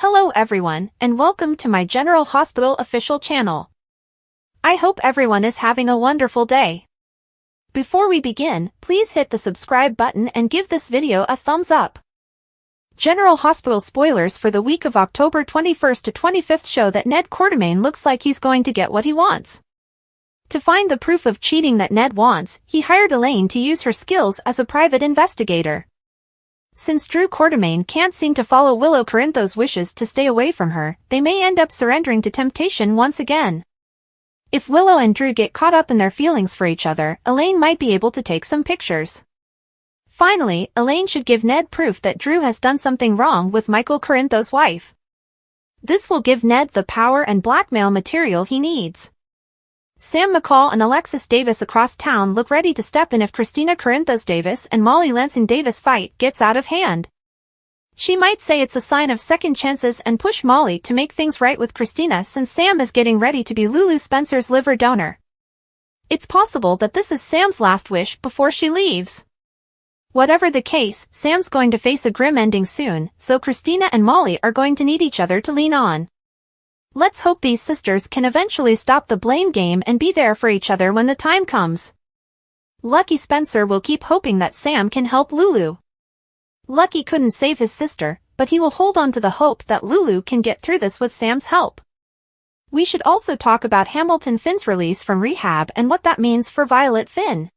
Hello everyone, and welcome to my General Hospital official channel. I hope everyone is having a wonderful day. Before we begin, please hit the subscribe button and give this video a thumbs up. General Hospital spoilers for the week of October 21st to 25th show that Ned Quartermaine looks like he's going to get what he wants. To find the proof of cheating that Ned wants, he hired Elaine to use her skills as a private investigator. Since Drew Quartermaine can't seem to follow Willow Corinthos' wishes to stay away from her, they may end up surrendering to temptation once again. If Willow and Drew get caught up in their feelings for each other, Elaine might be able to take some pictures. Finally, Elaine should give Ned proof that Drew has done something wrong with Michael Corinthos' wife. This will give Ned the power and blackmail material he needs. Sam McCall and Alexis Davis across town look ready to step in if Christina Corinthos Davis and Molly Lansing Davis fight gets out of hand. She might say it's a sign of second chances and push Molly to make things right with Christina since Sam is getting ready to be Lulu Spencer's liver donor. It's possible that this is Sam's last wish before she leaves. Whatever the case, Sam's going to face a grim ending soon, so Christina and Molly are going to need each other to lean on. Let's hope these sisters can eventually stop the blame game and be there for each other when the time comes. Lucky Spencer will keep hoping that Sam can help Lulu. Lucky couldn't save his sister, but he will hold on to the hope that Lulu can get through this with Sam's help. We should also talk about Hamilton Finn's release from rehab and what that means for Violet Finn.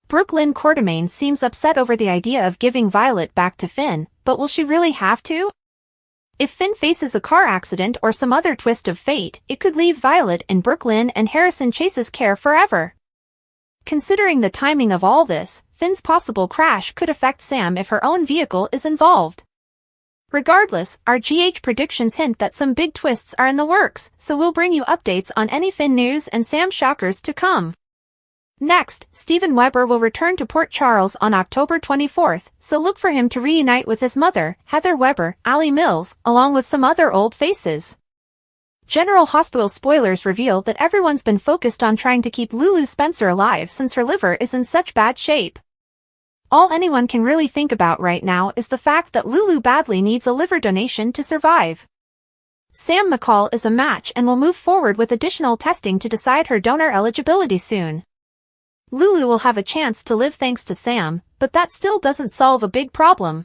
Brooklyn Quartermaine seems upset over the idea of giving Violet back to Finn, but will she really have to? If Finn faces a car accident or some other twist of fate, it could leave Violet in Brooklyn and Harrison Chase's care forever. Considering the timing of all this, Finn's possible crash could affect Sam if her own vehicle is involved. Regardless, our GH predictions hint that some big twists are in the works, so we'll bring you updates on any Finn news and Sam shockers to come. Next, Steven Weber will return to Port Charles on October 24th, so look for him to reunite with his mother, Heather Weber, Allie Mills, along with some other old faces. General Hospital spoilers reveal that everyone's been focused on trying to keep Lulu Spencer alive since her liver is in such bad shape. All anyone can really think about right now is the fact that Lulu badly needs a liver donation to survive. Sam McCall is a match and will move forward with additional testing to decide her donor eligibility soon. Lulu will have a chance to live thanks to Sam, but that still doesn't solve a big problem.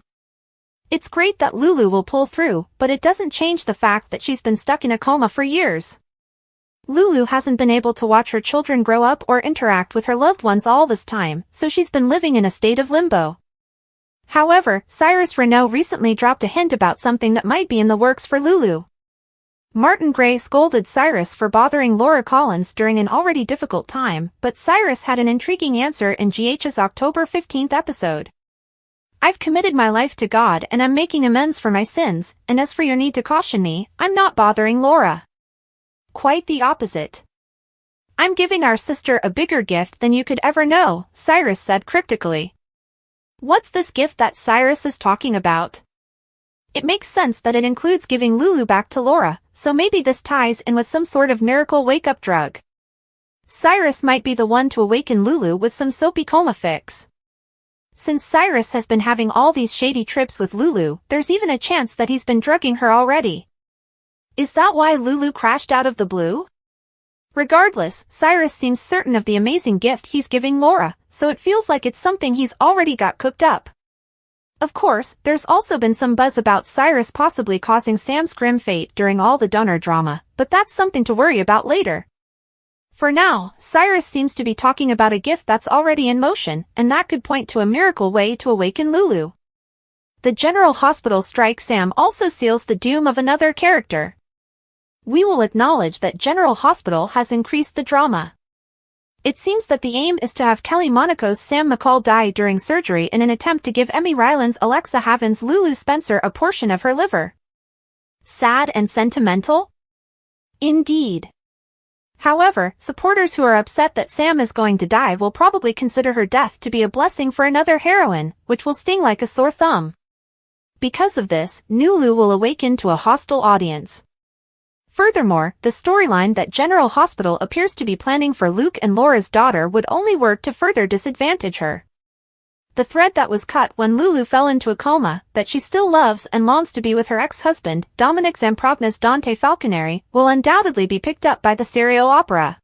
It's great that Lulu will pull through, but it doesn't change the fact that she's been stuck in a coma for years. Lulu hasn't been able to watch her children grow up or interact with her loved ones all this time, so she's been living in a state of limbo. However, Cyrus Renaud recently dropped a hint about something that might be in the works for Lulu. Martin Gray scolded Cyrus for bothering Laura Collins during an already difficult time, but Cyrus had an intriguing answer in GH's October 15th episode. "I've committed my life to God and I'm making amends for my sins, and as for your need to caution me, I'm not bothering Laura. Quite the opposite. I'm giving our sister a bigger gift than you could ever know," Cyrus said cryptically. What's this gift that Cyrus is talking about? It makes sense that it includes giving Lulu back to Laura, so maybe this ties in with some sort of miracle wake-up drug. Cyrus might be the one to awaken Lulu with some soapy coma fix. Since Cyrus has been having all these shady trips with Lulu, there's even a chance that he's been drugging her already. Is that why Lulu crashed out of the blue? Regardless, Cyrus seems certain of the amazing gift he's giving Laura, so it feels like it's something he's already got cooked up. Of course, there's also been some buzz about Cyrus possibly causing Sam's grim fate during all the donor drama, but that's something to worry about later. For now, Cyrus seems to be talking about a gift that's already in motion, and that could point to a miracle way to awaken Lulu. The General Hospital strike Sam also seals the doom of another character. We will acknowledge that General Hospital has increased the drama. It seems that the aim is to have Kelly Monaco's Sam McCall die during surgery in an attempt to give Emmy Ryland's Alexa Haven's Lulu Spencer a portion of her liver. Sad and sentimental? Indeed. However, supporters who are upset that Sam is going to die will probably consider her death to be a blessing for another heroine, which will sting like a sore thumb. Because of this, Lulu will awaken to a hostile audience. Furthermore, the storyline that General Hospital appears to be planning for Luke and Laura's daughter would only work to further disadvantage her. the thread that was cut when Lulu fell into a coma, that she still loves and longs to be with her ex-husband, Dominic Zamprogna's Dante Falconeri, will undoubtedly be picked up by the serial opera.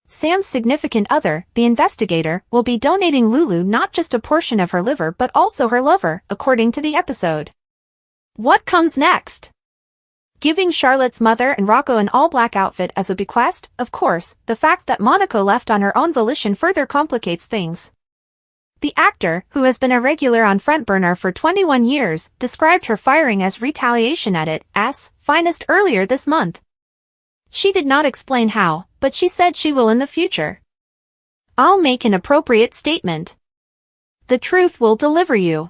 Sam's significant other, the investigator, will be donating Lulu not just a portion of her liver but also her lover, according to the episode. What comes next? Giving Charlotte's mother and Rocco an all-black outfit as a bequest. Of course, the fact that Monica left on her own volition further complicates things. The actor, who has been a regular on Front Burner for 21 years, described her firing as retaliation at its finest earlier this month. She did not explain how, but she said she will in the future. I'll make an appropriate statement. The truth will deliver you.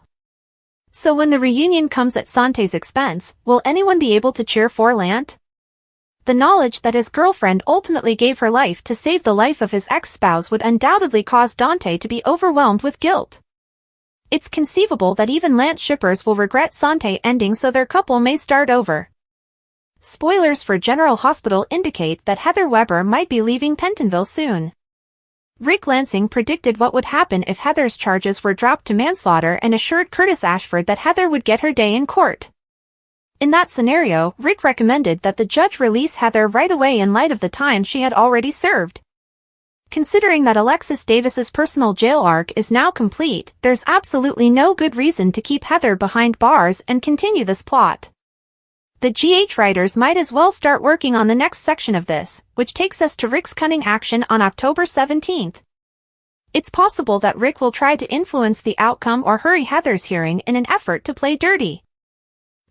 So when the reunion comes at Sante's expense, will anyone be able to cheer for Lant? The knowledge that his girlfriend ultimately gave her life to save the life of his ex-spouse would undoubtedly cause Dante to be overwhelmed with guilt. It's conceivable that even Lant shippers will regret Sante ending so their couple may start over. Spoilers for General Hospital indicate that Heather Weber might be leaving Pentonville soon. Rick Lansing predicted what would happen if Heather's charges were dropped to manslaughter and assured Curtis Ashford that Heather would get her day in court. In that scenario, Rick recommended that the judge release Heather right away in light of the time she had already served. Considering that Alexis Davis's personal jail arc is now complete, there's absolutely no good reason to keep Heather behind bars and continue this plot. The GH writers might as well start working on the next section of this, which takes us to Rick's cunning action on October 17th. It's possible that Rick will try to influence the outcome or hurry Heather's hearing in an effort to play dirty.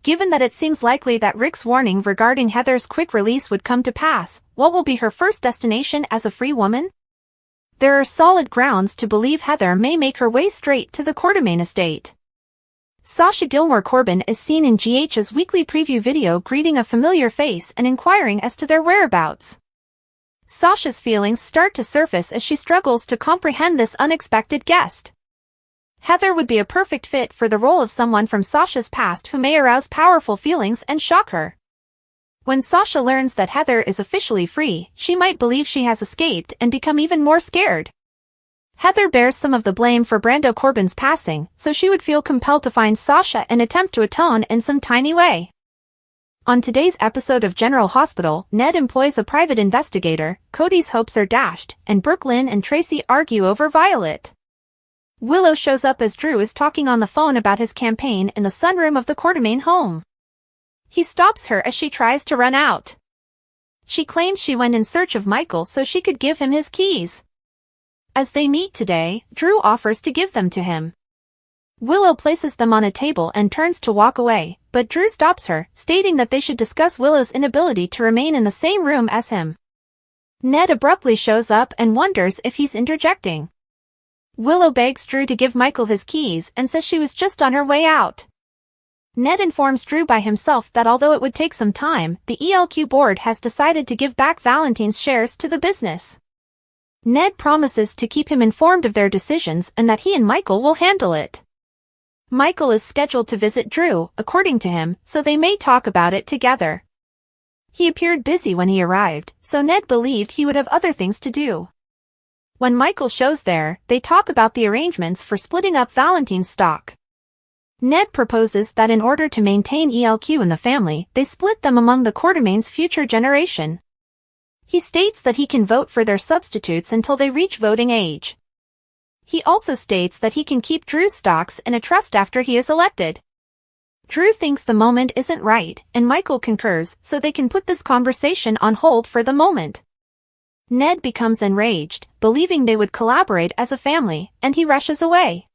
Given that it seems likely that Rick's warning regarding Heather's quick release would come to pass, what will be her first destination as a free woman? There are solid grounds to believe Heather may make her way straight to the Quartermain estate. Sasha Gilmore Corbin is seen in GH's weekly preview video greeting a familiar face and inquiring as to their whereabouts. Sasha's feelings start to surface as she struggles to comprehend this unexpected guest. Heather would be a perfect fit for the role of someone from Sasha's past who may arouse powerful feelings and shock her. When Sasha learns that Heather is officially free, she might believe she has escaped and become even more scared. Heather bears some of the blame for Brando Corbin's passing, so she would feel compelled to find Sasha and attempt to atone in some tiny way. On today's episode of General Hospital, Ned employs a private investigator, Cody's hopes are dashed, and Brooklyn and Tracy argue over Violet. Willow shows up as Drew is talking on the phone about his campaign in the sunroom of the Quartermain home. He stops her as she tries to run out. She claims she went in search of Michael so she could give him his keys. As they meet today, Drew offers to give them to him. Willow places them on a table and turns to walk away, but Drew stops her, stating that they should discuss Willow's inability to remain in the same room as him. Ned abruptly shows up and wonders if he's interjecting. Willow begs Drew to give Michael his keys and says she was just on her way out. Ned informs Drew by himself that although it would take some time, the ELQ board has decided to give back Valentine's shares to the business. Ned promises to keep him informed of their decisions and that he and Michael will handle it. Michael is scheduled to visit Drew, according to him, so they may talk about it together. He appeared busy when he arrived, so Ned believed he would have other things to do. When Michael shows there, they talk about the arrangements for splitting up Valentine's stock. Ned proposes that in order to maintain ELQ in the family, they split them among the Quartermain's future generation. He states that he can vote for their substitutes until they reach voting age. He also states that he can keep Drew's stocks in a trust after he is elected. Drew thinks the moment isn't right, and Michael concurs, so they can put this conversation on hold for the moment. Ned becomes enraged, believing they would collaborate as a family, and he rushes away.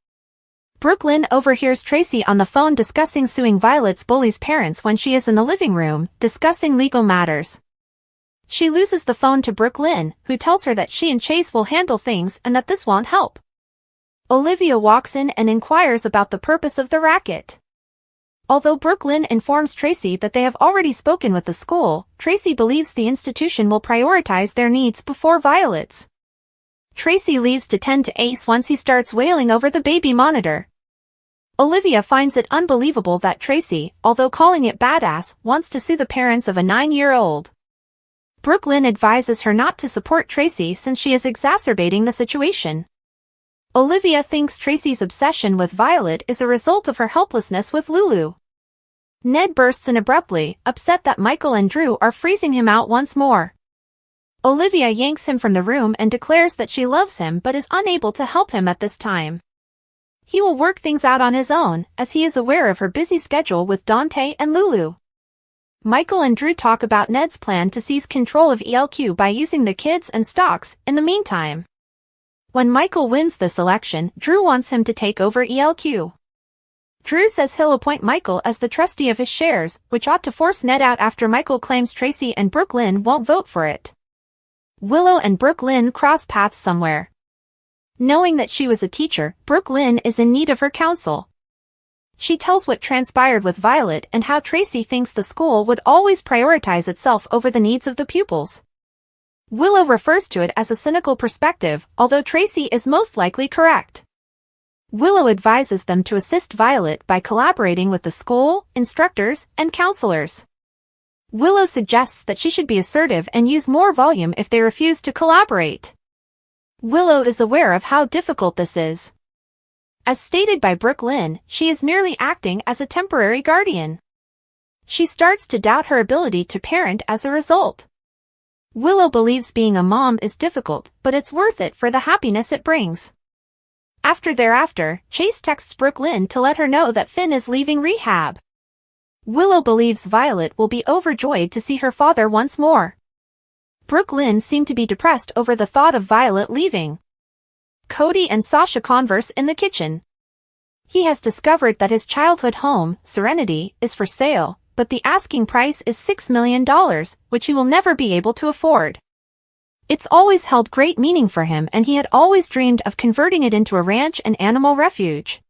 Brooklyn overhears Tracy on the phone discussing suing Violet's bully's parents when she is in the living room, discussing legal matters. She loses the phone to Brooklyn, who tells her that she and Chase will handle things and that this won't help. Olivia walks in and inquires about the purpose of the racket. Although Brooklyn informs Tracy that they have already spoken with the school, Tracy believes the institution will prioritize their needs before Violet's. Tracy leaves to tend to Ace once he starts wailing over the baby monitor. Olivia finds it unbelievable that Tracy, although calling it badass, wants to sue the parents of a 9-year-old. Brooklyn advises her not to support Tracy since she is exacerbating the situation. Olivia thinks Tracy's obsession with Violet is a result of her helplessness with Lulu. Ned bursts in abruptly, upset that Michael and Drew are freezing him out once more. Olivia yanks him from the room and declares that she loves him but is unable to help him at this time. He will work things out on his own, as he is aware of her busy schedule with Dante and Lulu. Michael and Drew talk about Ned's plan to seize control of ELQ by using the kids and stocks in the meantime. When Michael wins this election, Drew wants him to take over ELQ. Drew says he'll appoint Michael as the trustee of his shares, which ought to force Ned out after Michael claims Tracy and Brooklyn won't vote for it. Willow and Brooklyn cross paths somewhere. Knowing that she was a teacher, Brooklyn is in need of her counsel. She tells what transpired with Violet and how Tracy thinks the school would always prioritize itself over the needs of the pupils. Willow refers to it as a cynical perspective, although Tracy is most likely correct. Willow advises them to assist Violet by collaborating with the school, instructors, and counselors. Willow suggests that she should be assertive and use more volume if they refuse to collaborate. Willow is aware of how difficult this is. As stated by Brooklyn, she is merely acting as a temporary guardian. She starts to doubt her ability to parent as a result. Willow believes being a mom is difficult, but it's worth it for the happiness it brings. Thereafter, Chase texts Brooklyn to let her know that Finn is leaving rehab. Willow believes Violet will be overjoyed to see her father once more. Brooklyn seemed to be depressed over the thought of Violet leaving. Cody and Sasha converse in the kitchen. He has discovered that his childhood home, Serenity, is for sale, but the asking price is $6 million, which he will never be able to afford. It's always held great meaning for him and he had always dreamed of converting it into a ranch and animal refuge.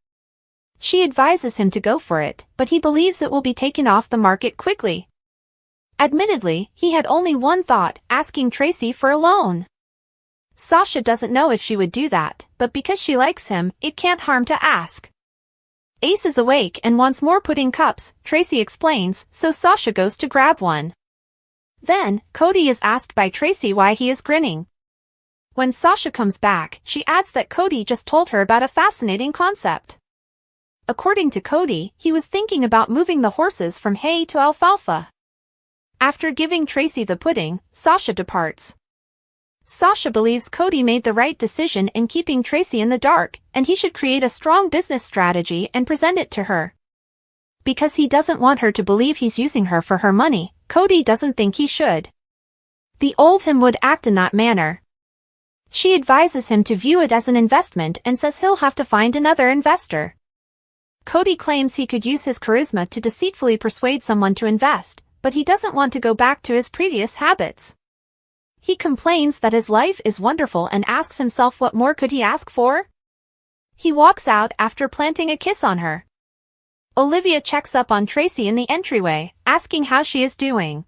She advises him to go for it, but he believes it will be taken off the market quickly. Admittedly, he had only one thought, asking Tracy for a loan. Sasha doesn't know if she would do that, but because she likes him, it can't harm to ask. Ace is awake and wants more pudding cups, Tracy explains, so Sasha goes to grab one. Then, Cody is asked by Tracy why he is grinning. When Sasha comes back, she adds that Cody just told her about a fascinating concept. According to Cody, he was thinking about moving the horses from hay to alfalfa. After giving Tracy the pudding, Sasha departs. Sasha believes Cody made the right decision in keeping Tracy in the dark, and he should create a strong business strategy and present it to her. Because he doesn't want her to believe he's using her for her money, Cody doesn't think he should. The old him would act in that manner. She advises him to view it as an investment and says he'll have to find another investor. Cody claims he could use his charisma to deceitfully persuade someone to invest, but he doesn't want to go back to his previous habits. He complains that his life is wonderful and asks himself what more could he ask for? He walks out after planting a kiss on her. Olivia checks up on Tracy in the entryway, asking how she is doing.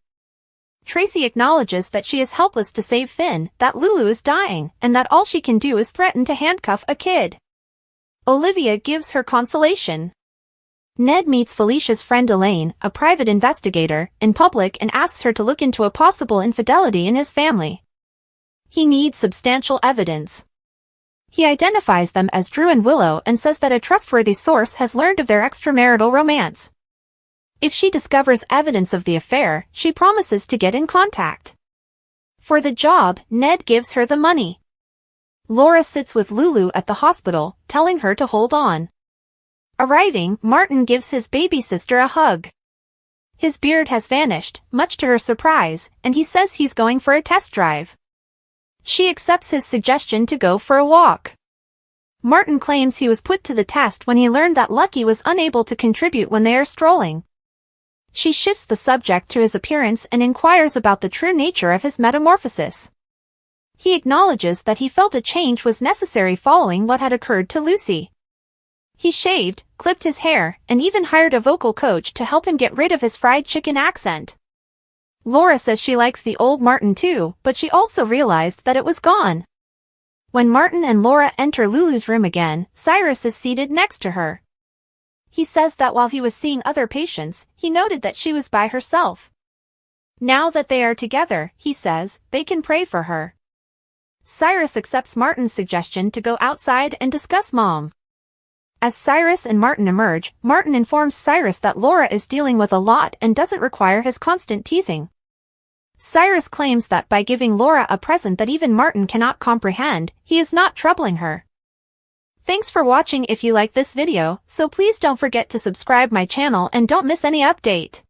Tracy acknowledges that she is helpless to save Finn, that Lulu is dying, and that all she can do is threaten to handcuff a kid. Olivia gives her consolation. Ned meets Felicia's friend Elaine, a private investigator, in public and asks her to look into a possible infidelity in his family. He needs substantial evidence. He identifies them as Drew and Willow and says that a trustworthy source has learned of their extramarital romance. If she discovers evidence of the affair, she promises to get in contact. For the job, Ned gives her the money. Laura sits with Lulu at the hospital, telling her to hold on. Arriving, Martin gives his baby sister a hug. His beard has vanished, much to her surprise, and he says he's going for a test drive. She accepts his suggestion to go for a walk. Martin claims he was put to the test when he learned that Lucky was unable to contribute when they are strolling. She shifts the subject to his appearance and inquires about the true nature of his metamorphosis. He acknowledges that he felt a change was necessary following what had occurred to Lucy. He shaved, clipped his hair, and even hired a vocal coach to help him get rid of his fried chicken accent. Laura says she likes the old Martin too, but she also realized that it was gone. When Martin and Laura enter Lulu's room again, Cyrus is seated next to her. He says that while he was seeing other patients, he noted that she was by herself. Now that they are together, he says, they can pray for her. Cyrus accepts Martin's suggestion to go outside and discuss Mom. As Cyrus and Martin emerge, Martin informs Cyrus that Laura is dealing with a lot and doesn't require his constant teasing. Cyrus claims that by giving Laura a present that even Martin cannot comprehend, he is not troubling her. Thanks for watching. If you like this video, so please don't forget to subscribe my channel and don't miss any update.